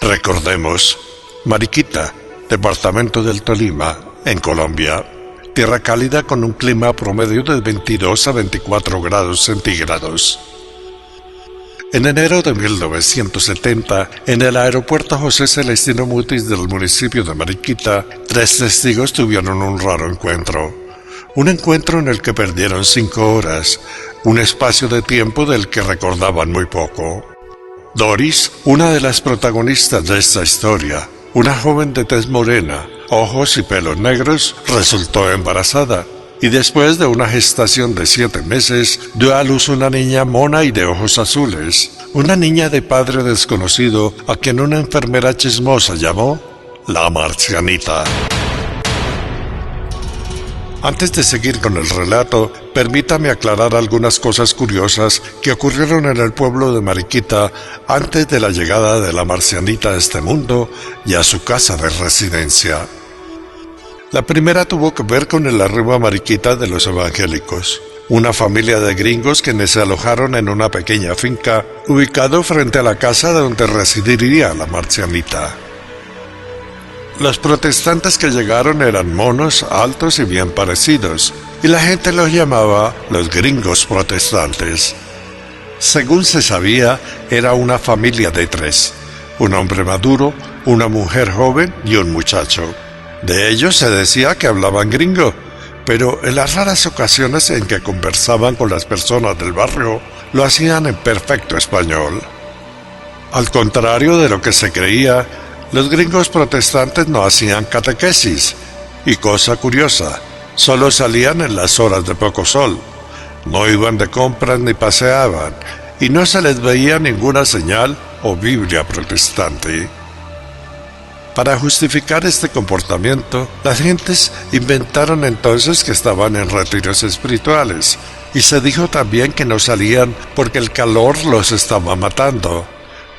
Recordemos, Mariquita, departamento del Tolima, en Colombia, tierra cálida con un clima promedio de 22 a 24 grados centígrados. En enero de 1970, en el aeropuerto José Celestino Mutis del municipio de Mariquita, 3 testigos tuvieron un raro encuentro. Un encuentro en el que perdieron 5 horas, un espacio de tiempo del que recordaban muy poco. Doris, una de las protagonistas de esta historia, una joven de tez morena, ojos y pelos negros, resultó embarazada y después de una gestación de 7 meses dio a luz una niña mona y de ojos azules, una niña de padre desconocido a quien una enfermera chismosa llamó la Marcianita. Antes de seguir con el relato, permítame aclarar algunas cosas curiosas que ocurrieron en el pueblo de Mariquita antes de la llegada de la Marcianita a este mundo y a su casa de residencia. La primera tuvo que ver con el arribo a Mariquita de los evangélicos, una familia de gringos quienes se alojaron en una pequeña finca ubicado frente a la casa donde residiría la Marcianita. Los protestantes que llegaron eran monos, altos y bien parecidos, y la gente los llamaba los gringos protestantes. Según se sabía, era una familia de 3, un hombre maduro, una mujer joven y un muchacho. De ellos se decía que hablaban gringo, pero en las raras ocasiones en que conversaban con las personas del barrio, lo hacían en perfecto español. Al contrario de lo que se creía, los gringos protestantes no hacían catequesis, y cosa curiosa, solo salían en las horas de poco sol, no iban de compras ni paseaban, y no se les veía ninguna señal o Biblia protestante. Para justificar este comportamiento, las gentes inventaron entonces que estaban en retiros espirituales, y se dijo también que no salían porque el calor los estaba matando,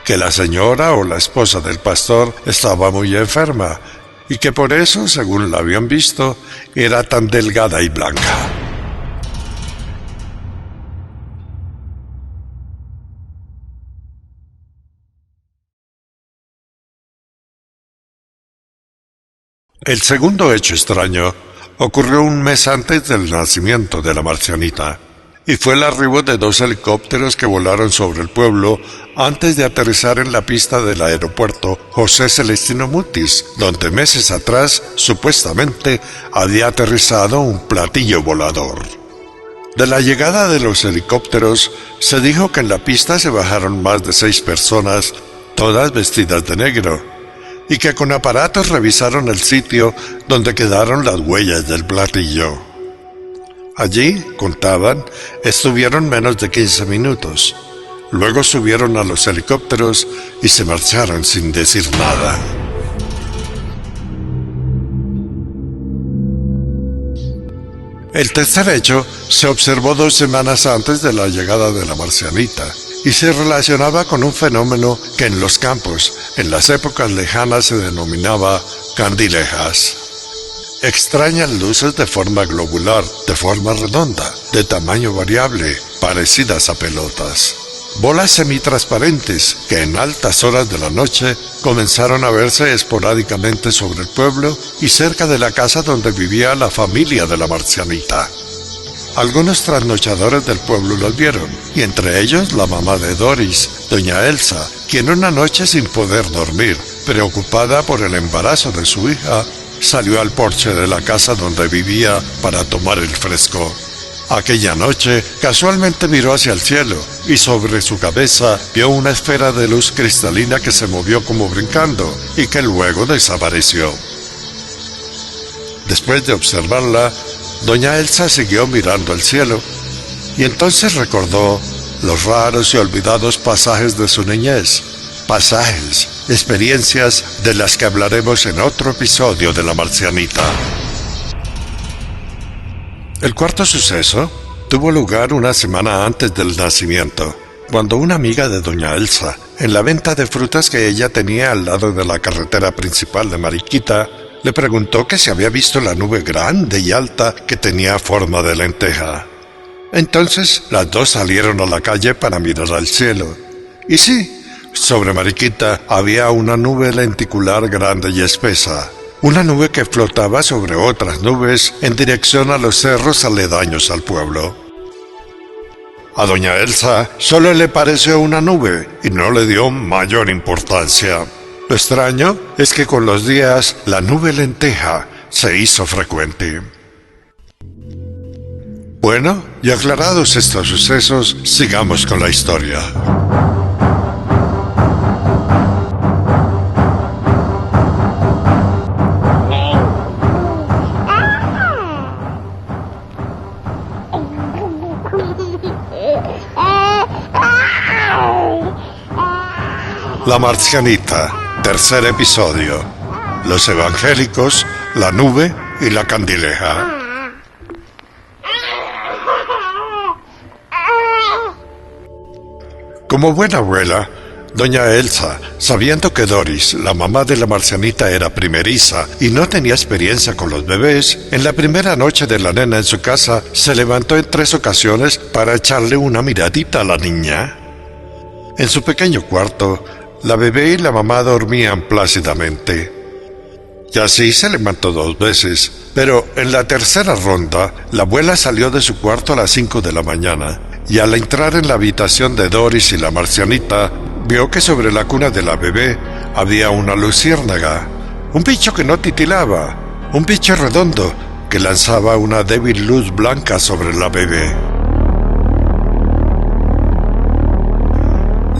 que la señora o la esposa del pastor estaba muy enferma y que por eso, según la habían visto, era tan delgada y blanca. El segundo hecho extraño ocurrió un mes antes del nacimiento de la Marcianita, y fue el arribo de 2 helicópteros que volaron sobre el pueblo antes de aterrizar en la pista del aeropuerto José Celestino Mutis, donde meses atrás, supuestamente, había aterrizado un platillo volador. De la llegada de los helicópteros, se dijo que en la pista se bajaron más de 6 personas, todas vestidas de negro, y que con aparatos revisaron el sitio donde quedaron las huellas del platillo. Allí, contaban, estuvieron menos de 15 minutos. Luego subieron a los helicópteros y se marcharon sin decir nada. El tercer hecho se observó 2 semanas antes de la llegada de la Marcianita y se relacionaba con un fenómeno que en los campos, en las épocas lejanas, se denominaba candilejas. Extrañas luces de forma globular, de forma redonda, de tamaño variable, parecidas a pelotas. Bolas semitransparentes que en altas horas de la noche comenzaron a verse esporádicamente sobre el pueblo y cerca de la casa donde vivía la familia de la Marcianita. Algunos trasnochadores del pueblo las vieron, y entre ellos la mamá de Doris, doña Elsa, quien una noche sin poder dormir, preocupada por el embarazo de su hija, salió al porche de la casa donde vivía para tomar el fresco. Aquella noche, casualmente miró hacia el cielo y sobre su cabeza vio una esfera de luz cristalina que se movió como brincando y que luego desapareció. Después de observarla, doña Elsa siguió mirando al cielo y entonces recordó los raros y olvidados pasajes de su niñez. Pasajes, experiencias de las que hablaremos en otro episodio de La Marcianita. El cuarto suceso tuvo lugar una semana antes del nacimiento, cuando una amiga de doña Elsa, en la venta de frutas que ella tenía al lado de la carretera principal de Mariquita, le preguntó que si había visto la nube grande y alta que tenía forma de lenteja. Entonces las dos salieron a la calle para mirar al cielo. Y sí, sobre Mariquita había una nube lenticular grande y espesa. Una nube que flotaba sobre otras nubes en dirección a los cerros aledaños al pueblo. A doña Elsa solo le pareció una nube y no le dio mayor importancia. Lo extraño es que con los días la nube lenteja se hizo frecuente. Bueno, y aclarados estos sucesos, sigamos con la historia. La Marcianita, tercer episodio. Los evangélicos, la nube y la candileja. Como buena abuela, doña Elsa, sabiendo que Doris, la mamá de la Marcianita, era primeriza y no tenía experiencia con los bebés, en la primera noche de la nena en su casa, se levantó en 3 ocasiones para echarle una miradita a la niña. En su pequeño cuarto, la bebé y la mamá dormían plácidamente. Y así se levantó 2 veces, pero en la tercera ronda, la abuela salió de su cuarto a las 5 de la mañana, y al entrar en la habitación de Doris y la Marcianita, vio que sobre la cuna de la bebé había una luciérnaga, un bicho que no titilaba, un bicho redondo que lanzaba una débil luz blanca sobre la bebé.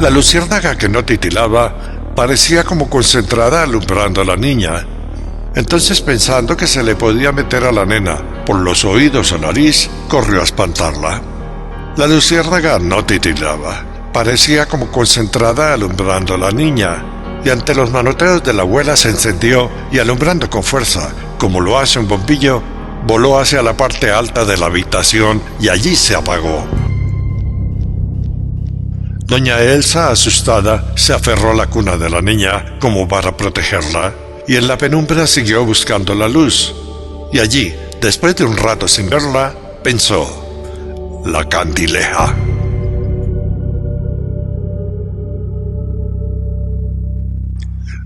La luciérnaga que no titilaba parecía como concentrada alumbrando a la niña. Entonces, pensando que se le podía meter a la nena por los oídos o nariz, corrió a espantarla. La luciérnaga no titilaba, parecía como concentrada alumbrando a la niña, y ante los manoteos de la abuela se encendió y, alumbrando con fuerza, como lo hace un bombillo, voló hacia la parte alta de la habitación y allí se apagó. Doña Elsa, asustada, se aferró a la cuna de la niña como para protegerla, y en la penumbra siguió buscando la luz. Y allí, después de un rato sin verla, pensó: la candileja.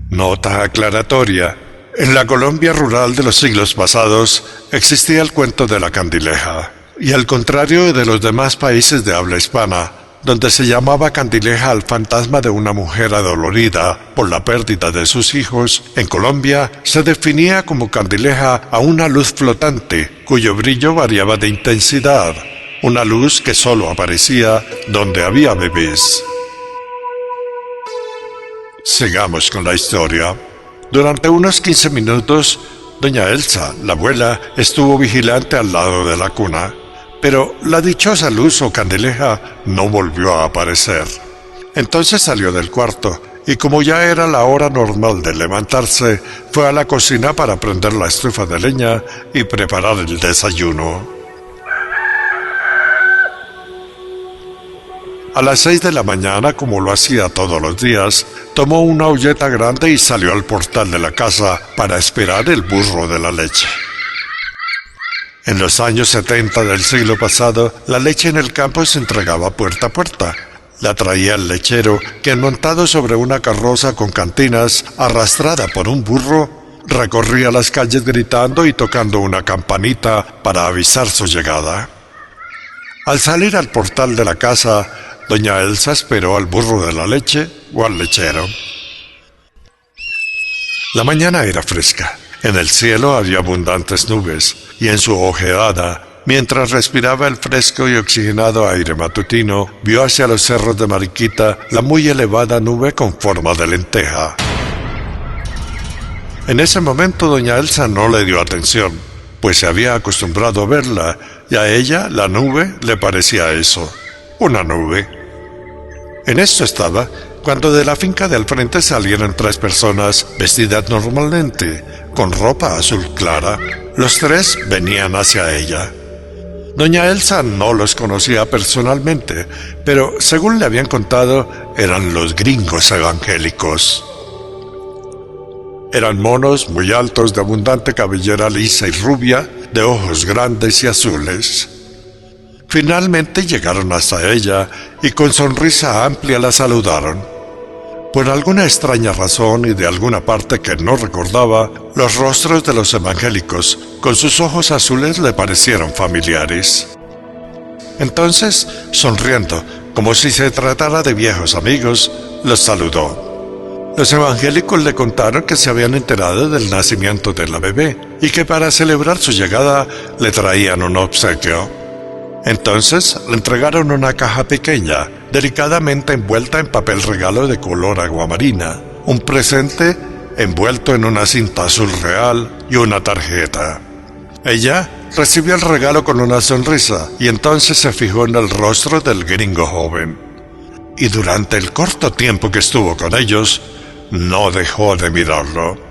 Nota aclaratoria. En la Colombia rural de los siglos pasados existía el cuento de la candileja, y al contrario de los demás países de habla hispana, donde se llamaba candileja al fantasma de una mujer adolorida por la pérdida de sus hijos, en Colombia se definía como candileja a una luz flotante cuyo brillo variaba de intensidad, una luz que solo aparecía donde había bebés. Sigamos con la historia. Durante unos 15 minutos, doña Elsa, la abuela, estuvo vigilante al lado de la cuna, pero la dichosa luz o candileja no volvió a aparecer. Entonces salió del cuarto y, como ya era la hora normal de levantarse, fue a la cocina para prender la estufa de leña y preparar el desayuno. A las 6 de la mañana, como lo hacía todos los días, tomó una olleta grande y salió al portal de la casa para esperar el burro de la leche. En los años 70 del siglo pasado, la leche en el campo se entregaba puerta a puerta. La traía el lechero, que montado sobre una carroza con cantinas, arrastrada por un burro, recorría las calles gritando y tocando una campanita para avisar su llegada. Al salir al portal de la casa, doña Elsa esperó al burro de la leche o al lechero. La mañana era fresca. En el cielo había abundantes nubes, y en su ojeada, mientras respiraba el fresco y oxigenado aire matutino, vio hacia los cerros de Mariquita la muy elevada nube con forma de lenteja. En ese momento doña Elsa no le dio atención, pues se había acostumbrado a verla, y a ella la nube le parecía eso, una nube. En esto estaba cuando de la finca del frente salieron 3 personas vestidas normalmente, con ropa azul clara. Los 3 venían hacia ella. Doña Elsa no los conocía personalmente, pero según le habían contado, eran los gringos evangélicos. Eran monos muy altos, de abundante cabellera lisa y rubia, de ojos grandes y azules. Finalmente llegaron hasta ella y con sonrisa amplia la saludaron. Por alguna extraña razón y de alguna parte que no recordaba, los rostros de los evangélicos, con sus ojos azules, le parecieron familiares. Entonces, sonriendo, como si se tratara de viejos amigos, los saludó. Los evangélicos le contaron que se habían enterado del nacimiento de la bebé y que para celebrar su llegada le traían un obsequio. Entonces le entregaron una caja pequeña, delicadamente envuelta en papel regalo de color aguamarina, un presente envuelto en una cinta azul real y una tarjeta. Ella recibió el regalo con una sonrisa y entonces se fijó en el rostro del gringo joven. Y durante el corto tiempo que estuvo con ellos, no dejó de mirarlo.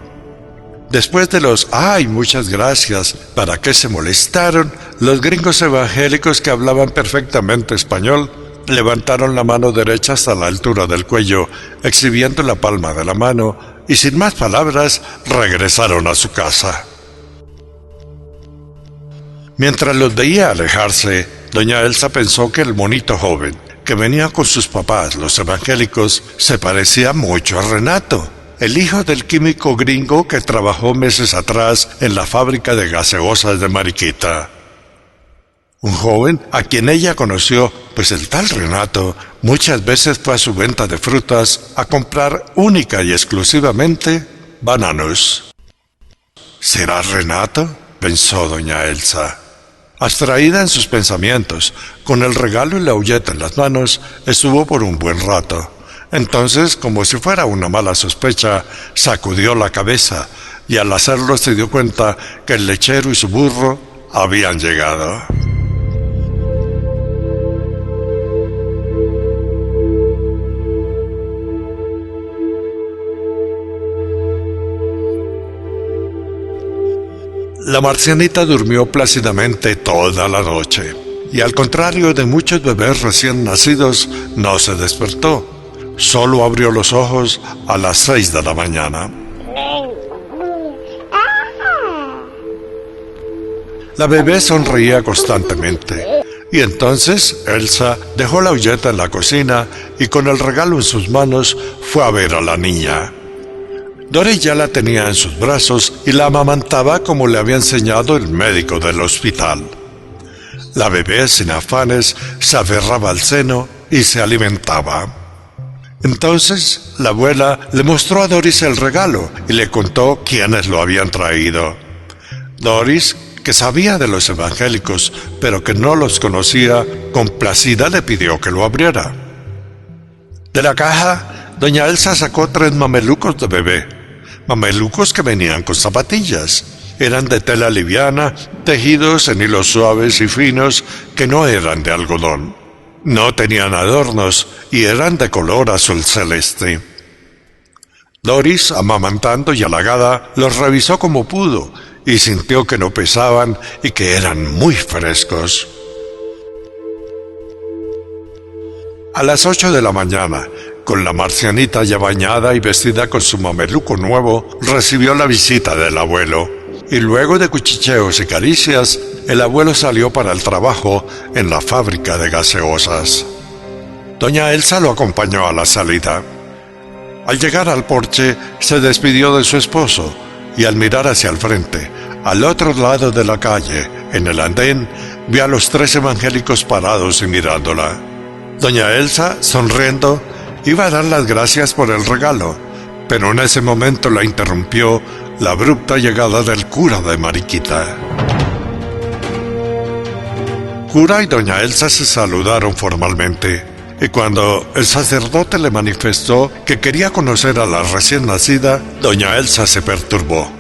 Después de los «ay, muchas gracias», ¿para qué se molestaron?, los gringos evangélicos que hablaban perfectamente español levantaron la mano derecha hasta la altura del cuello, exhibiendo la palma de la mano, y sin más palabras regresaron a su casa. Mientras los veía alejarse, doña Elsa pensó que el monito joven, que venía con sus papás, los evangélicos, se parecía mucho a Renato, el hijo del químico gringo que trabajó meses atrás en la fábrica de gaseosas de Mariquita. Un joven a quien ella conoció, pues el tal Renato muchas veces fue a su venta de frutas a comprar única y exclusivamente bananos. ¿Será Renato?, pensó doña Elsa. Abstraída en sus pensamientos, con el regalo y la hulleta en las manos, estuvo por un buen rato. Entonces, como si fuera una mala sospecha, sacudió la cabeza y al hacerlo se dio cuenta que el lechero y su burro habían llegado. La marcianita durmió plácidamente toda la noche y, al contrario de muchos bebés recién nacidos, no se despertó. Solo abrió los ojos a las 6 de la mañana. La bebé sonreía constantemente, y entonces Elsa dejó la hulleta en la cocina y con el regalo en sus manos fue a ver a la niña. Doris ya la tenía en sus brazos y la amamantaba como le había enseñado el médico del hospital. La bebé, sin afanes, se aferraba al seno y se alimentaba. Entonces la abuela le mostró a Doris el regalo y le contó quiénes lo habían traído. Doris, que sabía de los evangélicos, pero que no los conocía, complacida le pidió que lo abriera. De la caja, doña Elsa sacó 3 mamelucos de bebé, mamelucos que venían con zapatillas. Eran de tela liviana, tejidos en hilos suaves y finos que no eran de algodón. No tenían adornos y eran de color azul celeste. Doris, amamantando y halagada, los revisó como pudo y sintió que no pesaban y que eran muy frescos. A las 8 de la mañana, con la marcianita ya bañada y vestida con su mameluco nuevo, recibió la visita del abuelo. Y luego de cuchicheos y caricias, el abuelo salió para el trabajo en la fábrica de gaseosas. Doña Elsa lo acompañó a la salida. Al llegar al porche, se despidió de su esposo y al mirar hacia el frente, al otro lado de la calle, en el andén, vio a los 3 evangélicos parados y mirándola. Doña Elsa, sonriendo, iba a dar las gracias por el regalo, pero en ese momento la interrumpió la abrupta llegada del cura de Mariquita. Cura y doña Elsa se saludaron formalmente, y cuando el sacerdote le manifestó que quería conocer a la recién nacida, doña Elsa se perturbó.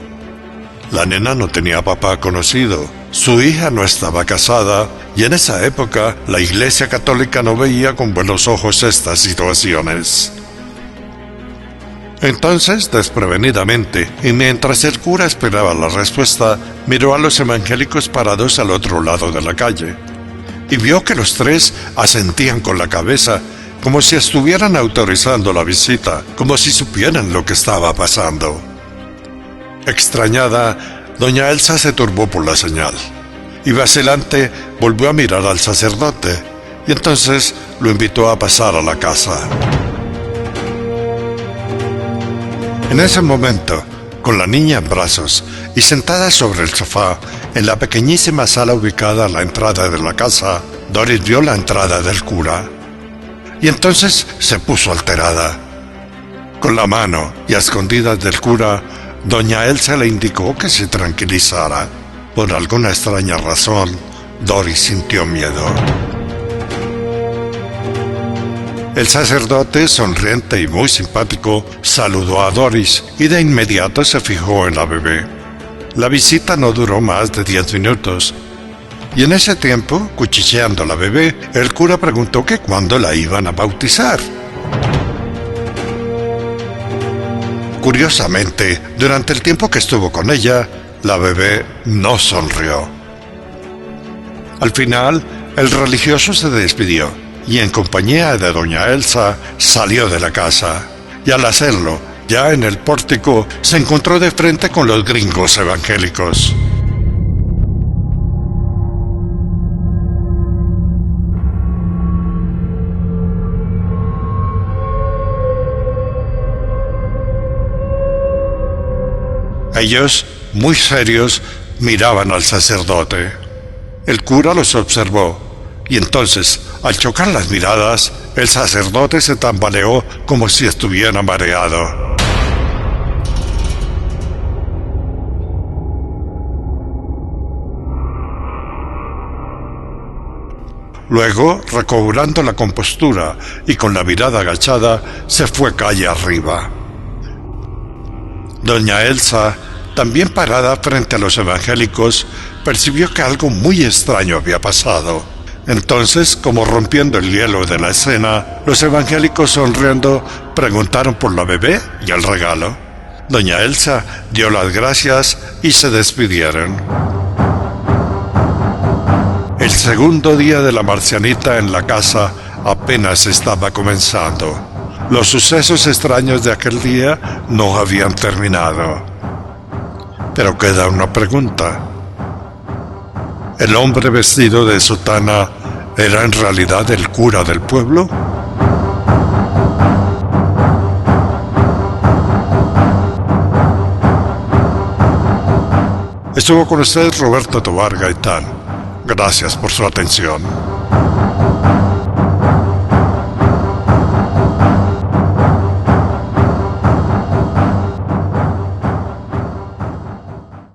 La nena no tenía papá conocido, su hija no estaba casada, y en esa época la Iglesia Católica no veía con buenos ojos estas situaciones. Entonces, desprevenidamente, y mientras el cura esperaba la respuesta, miró a los evangélicos parados al otro lado de la calle, y vio que los 3 asentían con la cabeza, como si estuvieran autorizando la visita, como si supieran lo que estaba pasando. Extrañada, doña Elsa se turbó por la señal, y vacilante volvió a mirar al sacerdote y entonces lo invitó a pasar a la casa. En ese momento, con la niña en brazos y sentada sobre el sofá en la pequeñísima sala ubicada a la entrada de la casa, Doris vio la entrada del cura y entonces se puso alterada. Con la mano y a escondidas del cura, doña Elsa le indicó que se tranquilizara. Por alguna extraña razón, Doris sintió miedo. El sacerdote, sonriente y muy simpático, saludó a Doris y de inmediato se fijó en la bebé. La visita no duró más de 10 minutos. Y en ese tiempo, cuchicheando a la bebé, el cura preguntó que cuándo la iban a bautizar. Curiosamente, durante el tiempo que estuvo con ella, la bebé no sonrió. Al final, el religioso se despidió y en compañía de doña Elsa salió de la casa. Y al hacerlo, ya en el pórtico, se encontró de frente con los gringos evangélicos. Ellos, muy serios, miraban al sacerdote. El cura los observó, y entonces, al chocar las miradas, el sacerdote se tambaleó como si estuviera mareado. Luego, recobrando la compostura y con la mirada agachada, se fue calle arriba. Doña Elsa, también parada frente a los evangélicos, percibió que algo muy extraño había pasado. Entonces, como rompiendo el hielo de la escena, los evangélicos sonriendo preguntaron por la bebé y el regalo. Doña Elsa dio las gracias y se despidieron. El segundo día de la marcianita en la casa apenas estaba comenzando. Los sucesos extraños de aquel día no habían terminado. Pero queda una pregunta. ¿El hombre vestido de sotana era en realidad el cura del pueblo? Estuvo con usted Roberto Tovar Gaitán. Gracias por su atención.